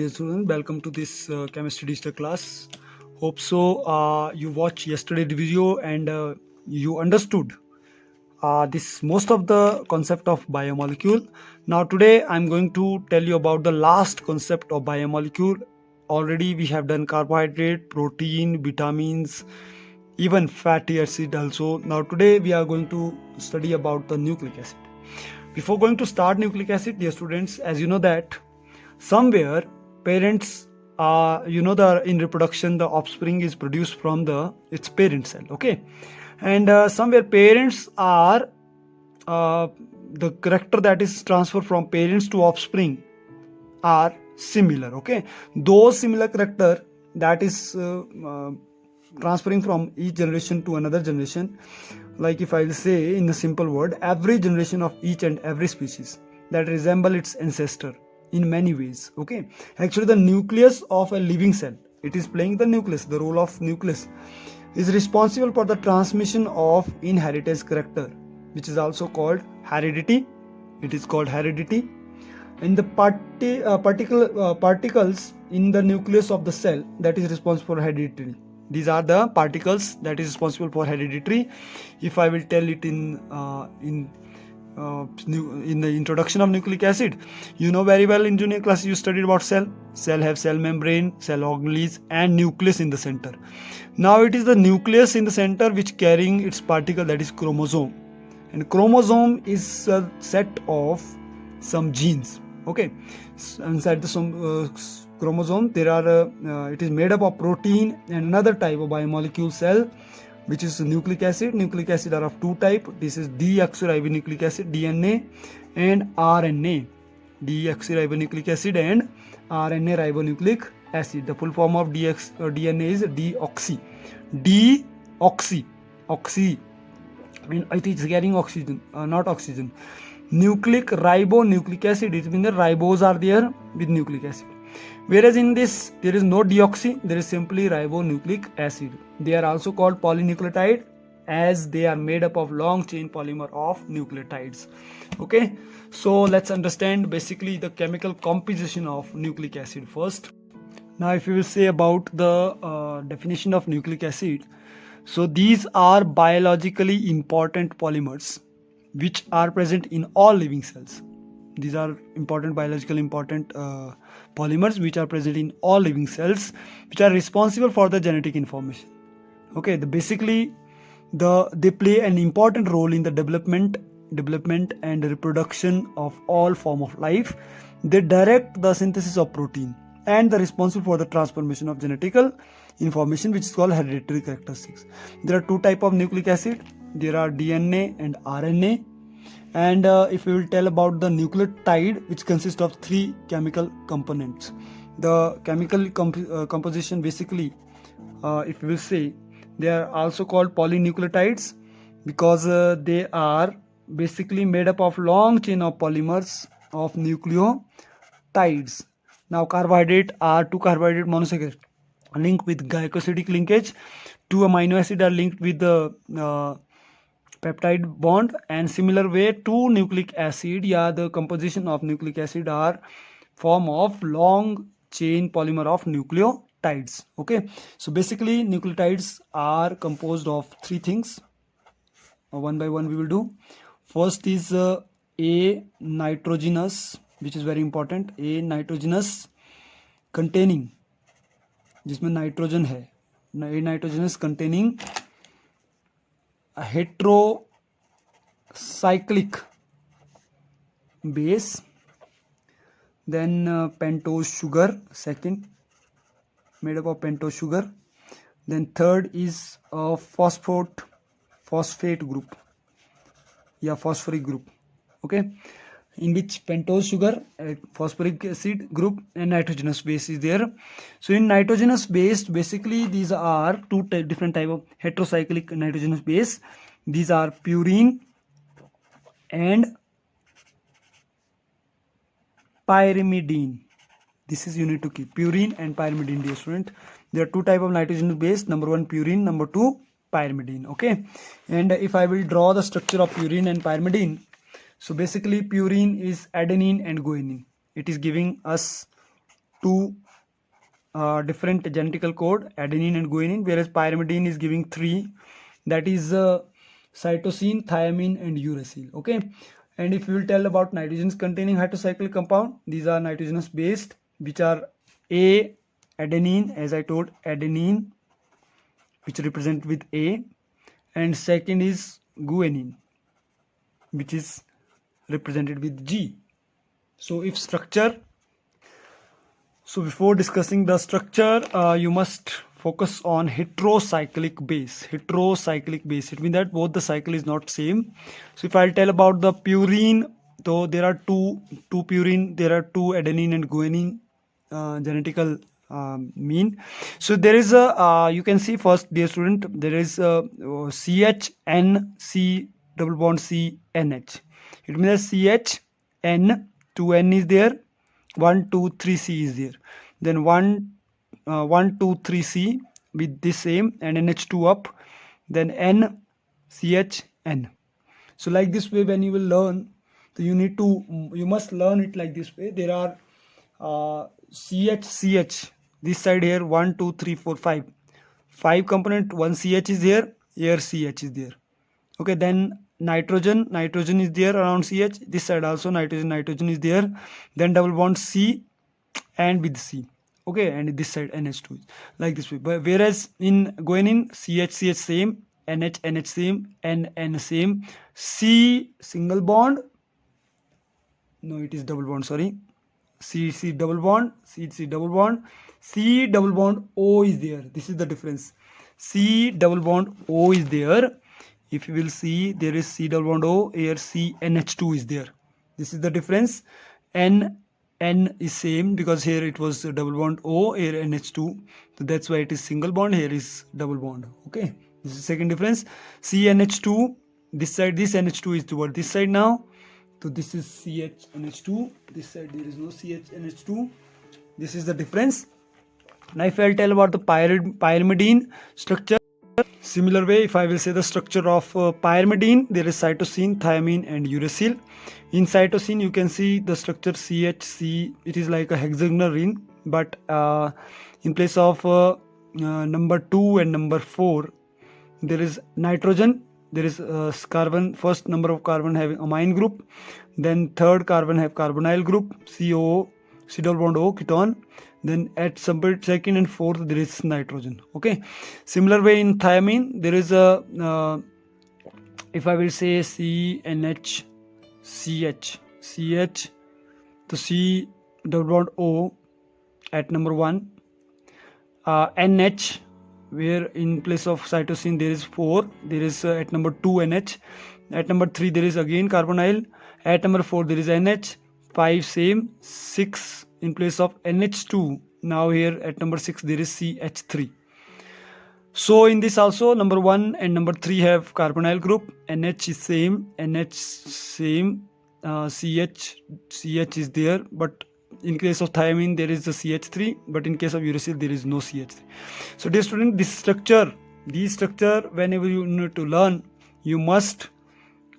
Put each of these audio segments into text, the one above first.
dear student, welcome to this chemistry digital class. Hope so you watched yesterday video and you understood this most of the concept of biomolecule. Now today I'm going to tell you about the last concept of biomolecule. Already we have done carbohydrate, protein, vitamins, even fatty acid also. Now today we are going to study about the nucleic acid. Before going to start nucleic acid, dear students, as you know that somewhere parents in reproduction the offspring is produced from its parent cell, okay, and somewhere parents are the character that is transferred from parents to offspring are similar, okay. Those similar character that is transferring from each generation to another generation, like if I will say in a simple word, every generation of each and every species that resemble its ancestor in many ways, okay. Actually the nucleus of a living cell, it is playing the role of nucleus is responsible for the transmission of inheritance character, which is also called heredity. It is called heredity. In the particles in the nucleus of the cell that is responsible for heredity. These are the particles that is responsible for heredity. If I will tell it in the introduction of nucleic acid, you know very well in junior class you studied about cell have cell membrane, cell organelles and nucleus in the center. Now it is the nucleus in the center which carrying its particle, that is chromosome, and chromosome is a set of some genes, okay. Inside the chromosome there are it is made up of protein and another type of biomolecule cell, which is nucleic acid. Nucleic acid are of two types. This is deoxyribonucleic acid, DNA, and RNA. Deoxyribonucleic acid and RNA ribonucleic acid. The full form of DNA is deoxy. Oxy. I mean, it is carrying oxygen, not oxygen. Nucleic ribonucleic acid, it means the ribose are there with nucleic acid. Whereas in this there is no deoxy, there is simply ribonucleic acid. They are also called polynucleotide as they are made up of long chain polymer of nucleotides, okay. So let's understand basically the chemical composition of nucleic acid first. Now if we will say about the definition of nucleic acid, so these are biologically important polymers which are present in all living cells. These are biologically important polymers which are present in all living cells, which are responsible for the genetic information, okay. They play an important role in the development and reproduction of all form of life. They direct the synthesis of protein and they're responsible for the transformation of genetical information, which is called hereditary characteristics. There are two types of nucleic acid. There are DNA and RNA. And if we will tell about the nucleotide, which consists of three chemical components. The chemical composition basically, if we will say, they are also called polynucleotides because they are basically made up of long chain of polymers of nucleotides. Now carbohydrate are two carbohydrate monosaccharide linked with glycosidic linkage. Two amino acid are linked with the peptide bond, and similar way two nucleic acid, the composition of nucleic acid are form of long chain polymer of nucleotides, okay. So basically nucleotides are composed of three things. One by one we will do. First is a nitrogenous, which is very important. A nitrogenous containing, जिसमें nitrogen है, a nitrogenous containing a heterocyclic base, then pentose sugar, second, made up of pentose sugar, then third is a phosphate group, phosphoric group, okay, in which pentose sugar, phosphoric acid group and nitrogenous base is there. So in nitrogenous base, basically these are two different type of heterocyclic nitrogenous base. These are purine and pyrimidine. This is you need to keep, purine and pyrimidine, dear student. There are two type of nitrogenous base, number one purine, number two pyrimidine, okay. And if I will draw the structure of purine and pyrimidine, so basically purine is adenine and guanine. It is giving us two different genetical code, adenine and guanine, whereas pyrimidine is giving 3, that is cytosine, thiamine and uracil. Okay, and if you will tell about nitrogens containing heterocyclic compound, these are nitrogenous based, which are A, adenine, as I told, adenine, which represent with A, and second is guanine, which is represented with G. So if structure, so before discussing the structure, you must focus on heterocyclic base. Heterocyclic base, it means that both the cycle is not same. So if I'll tell about the purine, so there are two purine, there are two adenine and guanine genetical mean. So there is a you can see first, dear student, there is a CHN, double bond CNH. It means CHN, 2N is there, 1 2 3 C is there, then 1 2 3 C with this same and NH2 up, then N CHN. So like this way, when you will learn, so you must learn it like this way. There are CH, this side here 1 2 3 4 5 component, one CH is there, here CH is there. Okay, then nitrogen is there around CH, this side also nitrogen is there, then double bond C and with C. Okay, and this side NH2, like this way. But whereas in guanine, CH same, NH same, N same, C single bond, no, it is double bond, sorry, C double bond, C double bond, C double bond O is there. This is the difference. C double bond O is there. If you will see, there is C double bond O, here CNH2 is there. This is the difference. N is same because here it was double bond O, here NH2. So that's why it is single bond, here is double bond. Okay, this is second difference. CNH2, this side, this NH2 is toward this side now. So this is CHNH2, this side there is no CHNH2. This is the difference. Now if I'll tell about the pyrimidine structure, similar way, if I will say the structure of pyrimidine, there is cytosine, thiamine and uracil. In cytosine you can see the structure CHC, it is like a hexagonal ring, but in place of number 2 and number 4, there is nitrogen, there is carbon, first number of carbon having amine group, then third carbon have carbonyl group, COO, C double bond O, ketone, then at second and fourth there is nitrogen. Okay, similar way in thiamine, there is a if I will say CNH, CH, to C double bond O at number 1, NH, where in place of cytosine there is 4, there is at number 2 NH, at number 3 there is again carbonyl, at number 4 there is NH, 5 same, 6 in place of NH2, now here at number 6 there is CH3. So in this also number 1 and number 3 have carbonyl group, NH is same, NH same, CH is there, but in case of thiamine there is the CH3, but in case of uracil there is no CH3. So dear student, this structure, whenever you need to learn, you must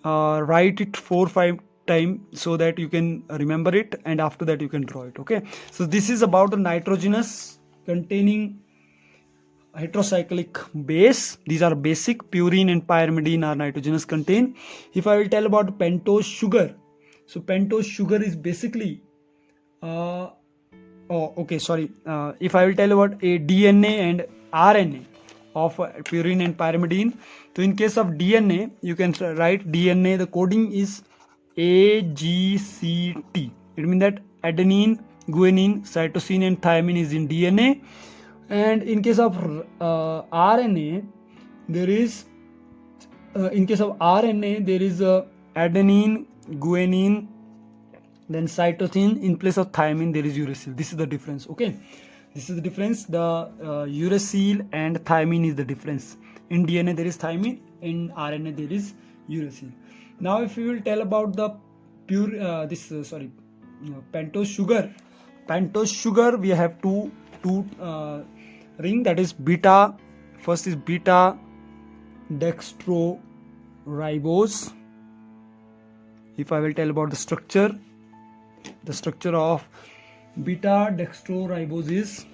write it 4-5 times so that you can remember it, and after that you can draw it. Okay, so this is about the nitrogenous containing heterocyclic base. These are basic. Purine and pyrimidine are nitrogenous contain. If I will tell about pentose sugar, so pentose sugar is basically if I will tell about a DNA and RNA of purine and pyrimidine, so in case of DNA you can write DNA, the coding is AGCT. It means that adenine, guanine, cytosine and thiamine is in DNA, and in case of RNA there is adenine, guanine, then cytosine, in place of thiamine there is uracil. This is the difference. Okay, this is the difference. The uracil and thiamine is the difference. In DNA there is thiamine, in RNA there is uracil. Now if you will tell about the pentose sugar, we have two ring, that is beta. First is beta dextro ribose. If I will tell about the structure of Beta dextroriboses.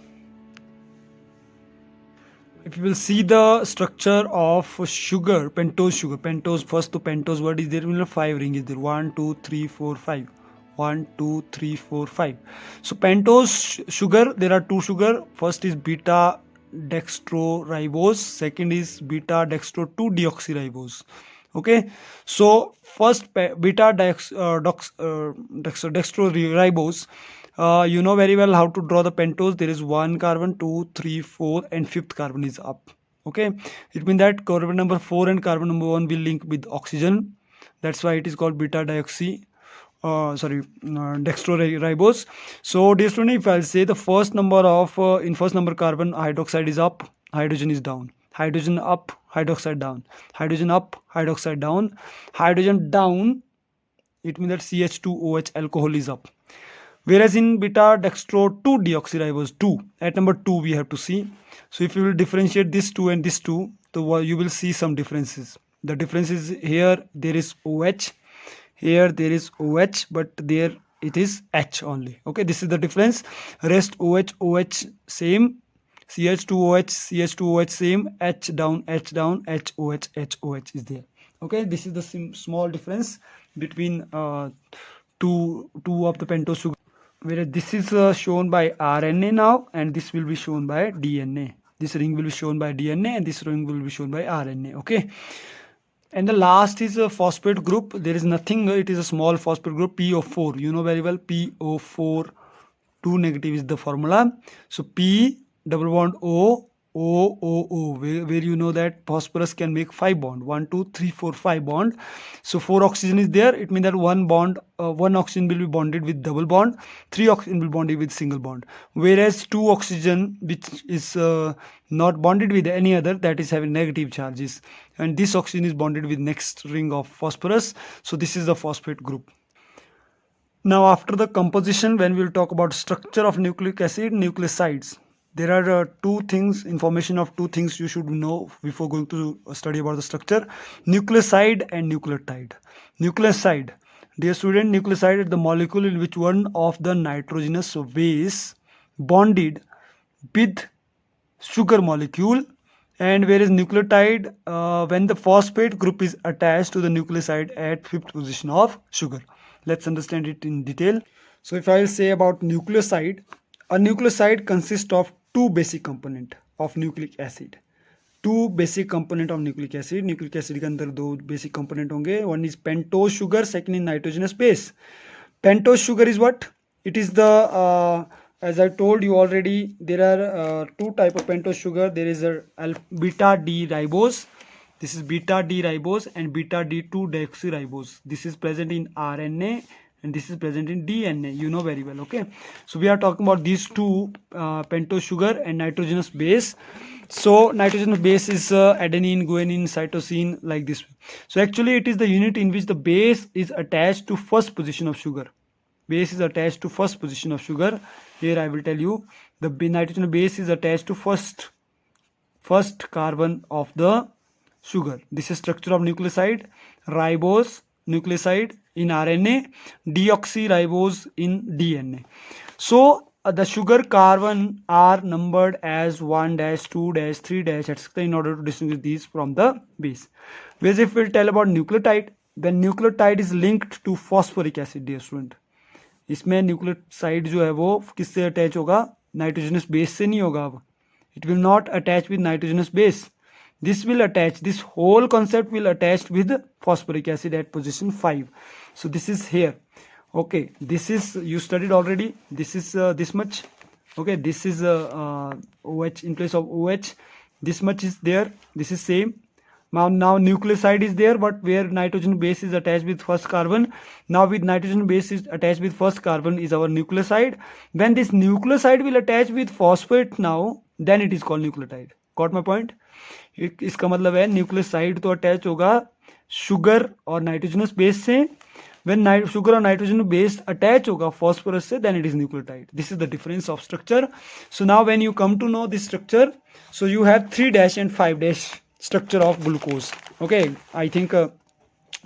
If you will see the structure of sugar, pentose sugar, pentose, first to pentose word is there, 5 ring is there, 1 2 3 4 5, 1 2 3 4 5. So pentose sugar, there are two sugar, first is beta dextroribose, second is beta dextro 2 deoxyribose. Okay, so first beta dextroribose, you know very well how to draw the pentose. There is 1 carbon, 2 3 4 and fifth carbon is up. Okay, it means that carbon number 4 and carbon number 1 will link with oxygen. That's why it is called beta dextroribose. So dear student, if I'll say the first number of in first number carbon, hydroxide is up, hydrogen is down, hydrogen up, hydroxide down, hydrogen up, hydroxide down, hydrogen down, it means that CH2OH alcohol is up. Whereas in beta dextro 2 deoxyribose 2, at number 2 we have to see. So if you will differentiate this 2 and this 2, so you will see some differences. The differences here, there is OH, here there is OH, but there it is H only. Okay, this is the difference. Rest OH same, CH2OH CH2OH same, H down HOH is there. Okay, this is the small difference between two of the pentose sugar. Whereas this is shown by RNA now, and this will be shown by DNA. This ring will be shown by DNA and this ring will be shown by RNA. Okay, and the last is a phosphate group. There is nothing, it is a small phosphate group, PO4. You know very well, PO4 2 negative is the formula. So P double bond O, where you know that phosphorus can make 5 bond, 1 2 3 4 5 bond. So 4 oxygen is there, it means that one oxygen will be bonded with double bond, 3 oxygen will be bonded with single bond, whereas 2 oxygen which is not bonded with any other, that is having negative charges, and this oxygen is bonded with next ring of phosphorus. So this is the phosphate group. Now after the composition, when we will talk about structure of nucleic acid, nucleosides, there are information of two things you should know before going to study about the structure: nucleoside and nucleotide. Nucleoside, dear student, nucleoside is the molecule in which one of the nitrogenous base bonded with sugar molecule, and whereas nucleotide, when the phosphate group is attached to the nucleoside at fifth position of sugar. Let's understand it in detail. So if I will say about nucleoside, a nucleoside consists of two basic component of nucleic acid. Two basic component of nucleic acid. Nucleic acid के अंदर दो basic component होंगे. One is pentose sugar, second is nitrogenous base. Pentose sugar is what? It is the as I told you already, there are two type of pentose sugar. There is a beta D ribose. This is beta D ribose and beta D2 deoxyribose. This is present in RNA and this is present in DNA. You know very well. Okay, so we are talking about these two, pentose sugar and nitrogenous base. So nitrogenous base is adenine, guanine, cytosine, like this. So actually it is the unit in which the base is attached to first position of sugar. Base is attached to first position of sugar. Here I will tell you, the nitrogenous base is attached to first carbon of the sugar. This is structure of nucleoside. Ribose, nucleoside in RNA, deoxyribose in DNA. So the sugar carbon are numbered as 1 2 3 etc. in order to distinguish these from the base. Whereas if we tell about nucleotide, then nucleotide is linked to phosphoric acid, dear student. इसमें nucleoside जो है वो किससे attach होगा? Nitrogenous base से नहीं होगा. अब it will not attach with nitrogenous base. This will attach, this whole concept will attach with phosphoric acid at position 5. So this is here. Okay, this is, you studied already. This is this much. Okay, this is OH in place of OH. This much is there. This is same. Now nucleoside is there, but where nitrogen base is attached with first carbon. Now with nitrogen base is attached with first carbon is our nucleoside. When this nucleoside will attach with phosphate now, then it is called nucleotide. Got my point? इसका मतलब है nucleoside तो attach होगा sugar और nitrogenous base से. When sugar or nitrogen base attach होगा phosphorus से, then it is nucleotide. This is the difference of structure. So now when you come to know this structure, so you have 3' and 5' structure of glucose. Okay, I think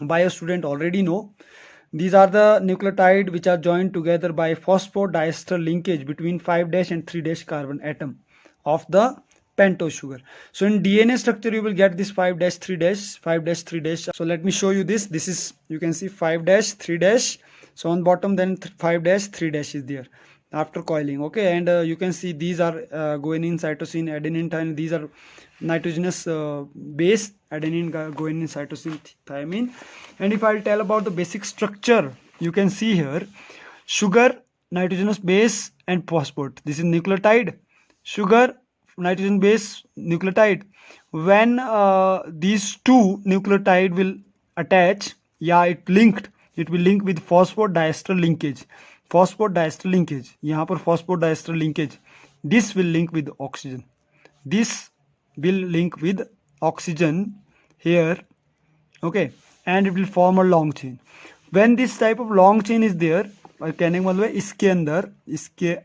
bio student already know These are the nucleotide which are joined together by phosphodiester linkage between 5' and 3' carbon atom of the pentose sugar. So in DNA structure you will get this 5' 3', 5' 3'. So let me show you this. This is, you can see 5' 3'. So on bottom then 5' 3' is there after coiling. Okay, and you can see these are guanine, cytosine, adenine, thymine. These are nitrogenous base, adenine, guanine, cytosine, thymine. And if I'll tell about the basic structure, you can see here sugar, nitrogenous base and phosphate. This is nucleotide, sugar, nitrogen base, nucleotide. When these two nucleotide will attach, it will link with phosphodiester linkage. Phosphodiester linkage, यहाँ पर phosphodiester linkage. This will link with oxygen. This will link with oxygen here, okay, and it will form a long chain. When this type of long chain is there, कहने का मतलब है इसके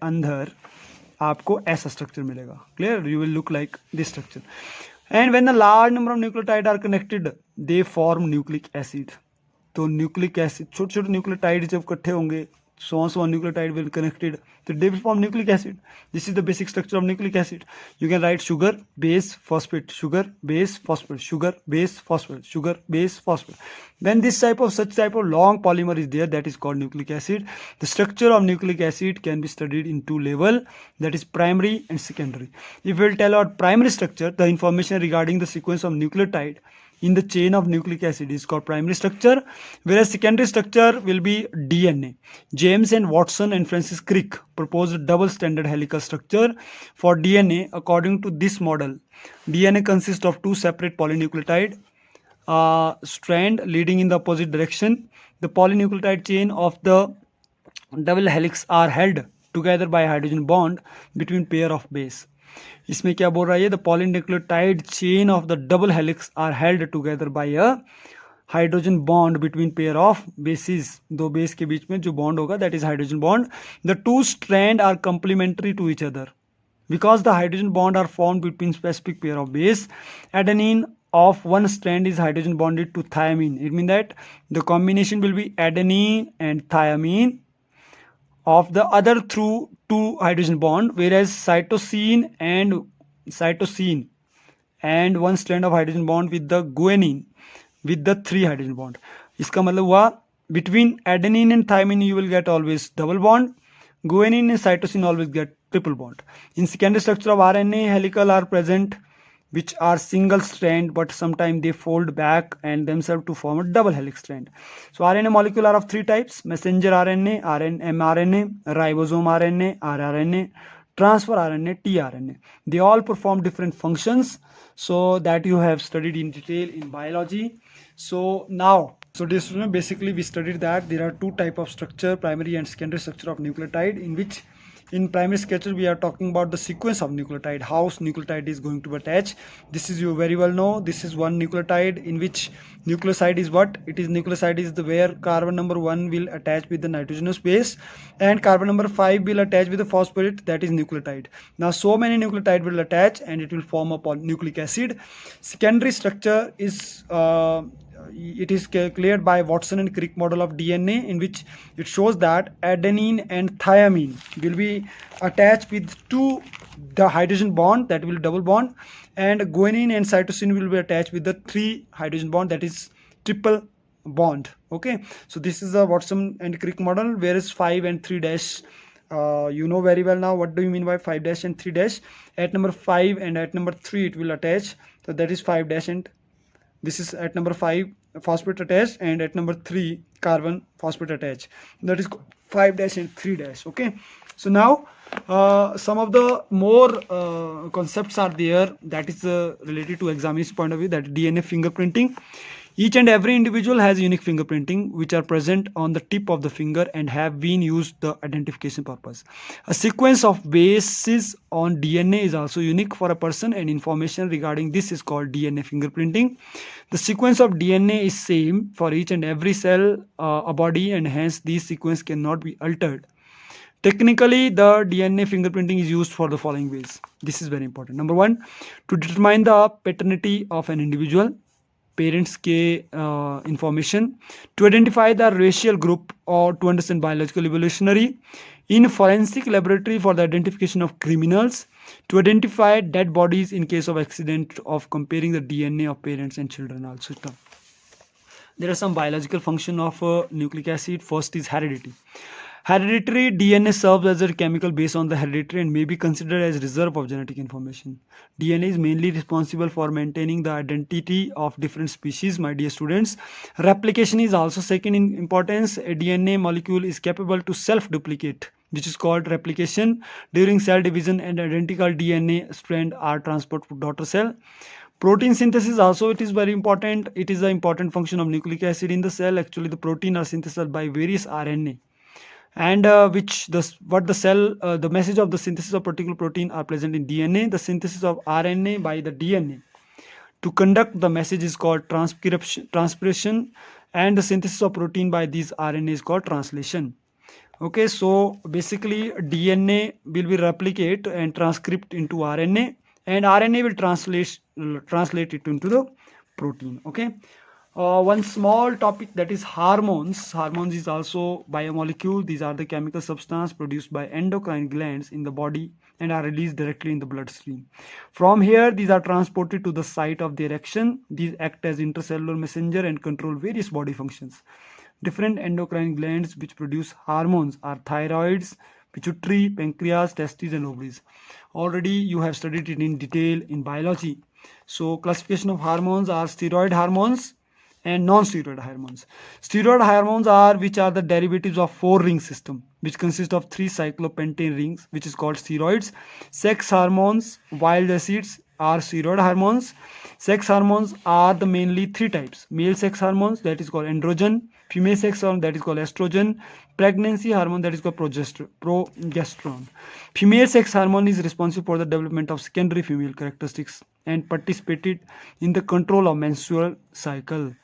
अंदर आपको ऐसा स्ट्रक्चर मिलेगा. Clear? You will look like this structure. And when a large number of nucleotides are connected, they form nucleic acid. तो nucleic acid, छोटे छोटे nucleotides जब इकट्ठे होंगे, so nucleotide will connected, so they will form nucleic acid. This is the basic structure of nucleic acid. You can write sugar, base, phosphate, sugar, base, phosphate, sugar, base, phosphate, sugar, base, phosphate. When this such type of long polymer is there, that is called nucleic acid. The structure of nucleic acid can be studied in two levels, that is primary and secondary. If we will tell about primary structure, the information regarding the sequence of nucleotide in the chain of nucleic acid is called primary structure, whereas secondary structure will be DNA. James and Watson and Francis Crick proposed a double stranded helical structure for DNA. According to this model, DNA consists of two separate polynucleotide strand leading in the opposite direction. The polynucleotide chain of the double helix are held together by a hydrogen bond between pair of base. इसमें क्या बोल रहा है, the polynucleotide chain of the double helix are held together by a hydrogen bond between pair of bases. दो base के बीच में जो bond होगा, that is hydrogen bond. The two strands are complementary to each other because the hydrogen bond are formed between specific pair of base. Adenine of one strand is hydrogen bonded to thymine. It means that the combination will be adenine and thymine of the other through two hydrogen bond, whereas cytosine and one strand of hydrogen bond with the guanine with the three hydrogen bond. इसका मतलब हुआ between adenine and thymine you will get always double bond, guanine and cytosine always get triple bond. In secondary structure of RNA, helical are present which are single strand, but sometimes they fold back and themselves to form a double helix strand. So RNA molecule are of three types: messenger RNA, mRNA, ribosome RNA, rRNA, transfer RNA, tRNA. They all perform different functions, so that you have studied in detail in biology. So this basically we studied that there are two types of structure, primary and secondary structure of nucleotide, in which in primary structure we are talking about the sequence of nucleotide, how nucleotide is going to attach. This is you very well know. This is one nucleotide in which nucleoside is what? It is nucleoside is the where carbon number 1 will attach with the nitrogenous base and carbon number 5 will attach with the phosphate, that is nucleotide. Now so many nucleotide will attach and it will form a nucleic acid. Secondary structure is it is cleared by Watson and Crick model of DNA, in which it shows that adenine and thymine will be attached with the hydrogen bond, that will double bond, and guanine and cytosine will be attached with the 3 hydrogen bond, that is triple bond. Okay, so this is a Watson and Crick model, whereas 5 and 3 dash you know very well now what do you mean by 5 dash and 3 dash. At number 5 and at number 3 it will attach, so that is 5 dash, and this is at number 5 phosphate attached, and at number 3 carbon phosphate attached, that is 5 dash and 3 dash. Okay, so now some of the more concepts are there, that is related to examination point of view, that DNA fingerprinting. Each and every individual has unique fingerprinting which are present on the tip of the finger and have been used the identification purpose. A sequence of bases on DNA is also unique for a person, and information regarding this is called DNA fingerprinting. The sequence of DNA is same for each and every cell a body, and hence this sequence cannot be altered. Technically, the DNA fingerprinting is used for the following ways. This is very important. Number 1, to determine the paternity of an individual. Parents के information, to identify the racial group और to understand biological evolutionary, in forensic laboratory for the identification of criminals, to identify dead bodies in case of accident, of comparing the DNA of parents and children also. There are some biological function of nucleic acid. First is heredity. Hereditary DNA serves as a chemical base on the hereditary and may be considered as reserve of genetic information. DNA is mainly responsible for maintaining the identity of different species, my dear students. Replication is also second in importance. A DNA molecule is capable to self-duplicate, which is called replication. During cell division, and identical DNA strand are transported to daughter cell. Protein synthesis also, it is very important. It is an important function of nucleic acid in the cell. Actually, the protein are synthesized by various RNA, and the message of the synthesis of particular protein are present in DNA. The synthesis of RNA by the DNA to conduct the message is called transpiration, and the synthesis of protein by these RNA is called translation. Okay, so basically DNA will be replicate and transcript into RNA, and RNA will translate it into the protein. Okay, one small topic, that is hormones. Hormones is also biomolecule. These are the chemical substance produced by endocrine glands in the body and are released directly in the bloodstream. From here, these are transported to the site of their action. These act as intracellular messenger and control various body functions. Different endocrine glands which produce hormones are thyroids, pituitary, pancreas, testes and ovaries. Already you have studied it in detail in biology. So classification of hormones are steroid hormones and non-steroid hormones. Steroid hormones are which are the derivatives of 4-ring system, which consist of 3 cyclopentane rings, which is called steroids. Sex hormones, wild acids are steroid hormones. Sex hormones are the mainly 3 types. Male sex hormones, that is called androgen. Female sex hormone, that is called estrogen. Pregnancy hormone, that is called progesterone. Female sex hormone is responsible for the development of secondary female characteristics and participated in the control of menstrual cycle.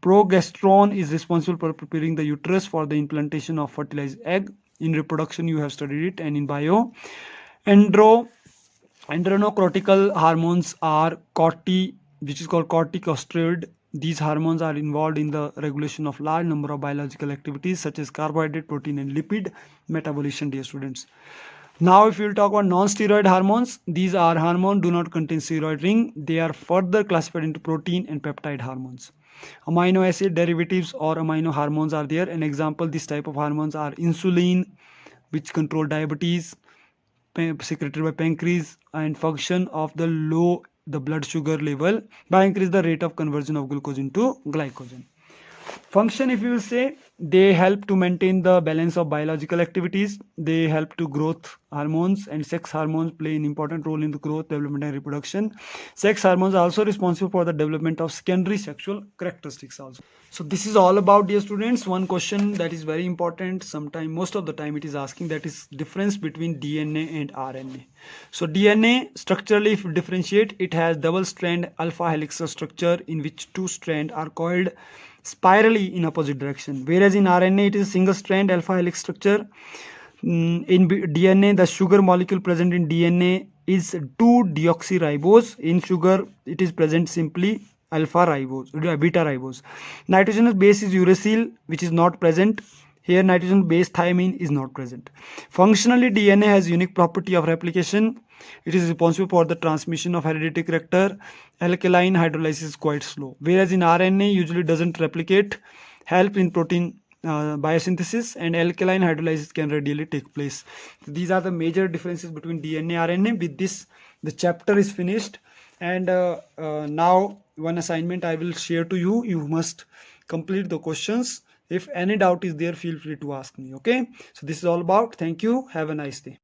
Progesterone is responsible for preparing the uterus for the implantation of fertilized egg. In reproduction you have studied it, and in bio. Adrenocortical hormones are which is called corticosteroid. These hormones are involved in the regulation of large number of biological activities such as carbohydrate, protein and lipid metabolism, dear students. Now if you will talk about non-steroid hormones, these are hormones do not contain steroid ring. They are further classified into protein and peptide hormones. Amino acid derivatives or amino hormones are there. An example, this type of hormones are insulin, which control diabetes, secreted by pancreas, and function of the blood sugar level by increase the rate of conversion of glucose into glycogen. Function, if you will say, they help to maintain the balance of biological activities. They help to growth hormones, and sex hormones play an important role in the growth, development and reproduction. Sex hormones are also responsible for the development of secondary sexual characteristics also. So this is all about, dear students, one question that is very important. Sometime, most of the time it is asking, that is difference between DNA and RNA. So DNA structurally, if you differentiate, it has double strand alpha helical structure in which 2 strands are coiled spirally in opposite direction, whereas in RNA it is single strand alpha helix structure. In DNA, the sugar molecule present in DNA is 2-deoxyribose. In sugar it is present simply beta ribose. Nitrogenous base is uracil, which is not present here. Nitrogen base thiamine is not present. Functionally, DNA has unique property of replication. It is responsible for the transmission of hereditary character. Alkaline hydrolysis is quite slow, whereas in RNA usually doesn't replicate, help in protein biosynthesis, and alkaline hydrolysis can readily take place. So these are the major differences between DNA and RNA. With this, the chapter is finished, and now one assignment I will share to you. You must complete the questions. If any doubt is there, feel free to ask me. Okay, so this is all about. Thank you. Have a nice day.